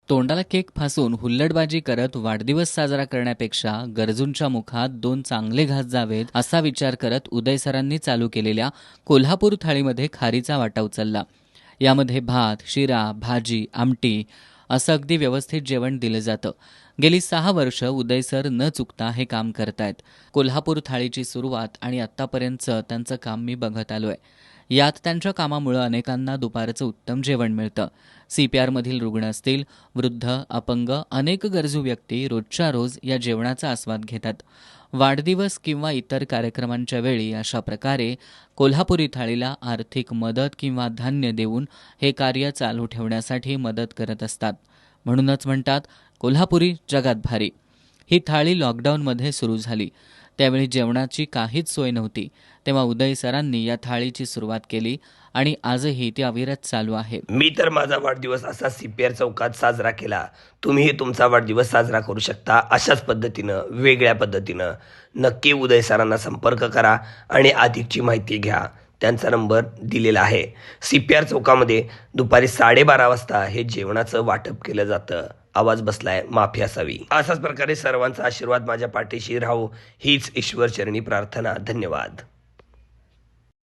तोंडाला केक फासून हुल्लडबाजी करत वाढदिवस साजरा करण्यापेक्षा गरजूंच्या मुखात 2 चांगले घास जावेत असा विचार करत उदय सरांनी चालू केलेल्या कोल्हापूर थाळीमध्ये खारीचा वाटा उचलला. यामध्ये भात, शिरा, भाजी, आमटी असं अगदी व्यवस्थित जेवण दिलं जातं. गेली 6 वर्ष उदय सर न चुकता हे काम करतायत. कोल्हापूर थाळीची सुरुवात आणि आत्तापर्यंतचं त्यांचं काम मी बघत आलोय. यात त्यांच्या कामामुळं अनेकांना दुपारचं उत्तम जेवण मिळतं. CPRमधील रुग्ण असतील, वृद्ध, अपंग, अनेक गरजू व्यक्ती रोजच्या रोज या जेवणाचा आस्वाद घेतात. वाढदिवस किंवा इतर कार्यक्रमांच्या वेळी अशा प्रकारे कोल्हापुरी थाळीला आर्थिक मदत किंवा धान्य देऊन हे कार्य चालू ठेवण्यासाठी मदत करत असतात. म्हणूनच म्हणतात, कोल्हापुरी जगात भारी. ही थाळी लॉकडाऊनमध्ये सुरू झाली. त्यावेळी जेवणाची काहीच सोय नव्हती. तेव्हा उदय सरांनी या थाळीची सुरुवात केली आणि आजही ती अविरत चालू आहे. मी तर माझा वाढदिवस असा CPR चौकात साजरा केला. तुम्हीही तुमचा वाढदिवस साजरा करू शकता अशाच पद्धतीनं, वेगळ्या पद्धतीनं. नक्की उदय सरांना संपर्क करा आणि अधिकची माहिती घ्या. त्यांचा नंबर दिलेला आहे. CPR चौकामध्ये दुपारी 12:30 वाजता हे जेवणाचं वाटप केलं जातं. आवाज बसलाय, माफी असावी. अशाच प्रकारे सर्वांचा आशीर्वाद माझ्या पाठीशी राहो हीच ईश्वरचरणी प्रार्थना. धन्यवाद.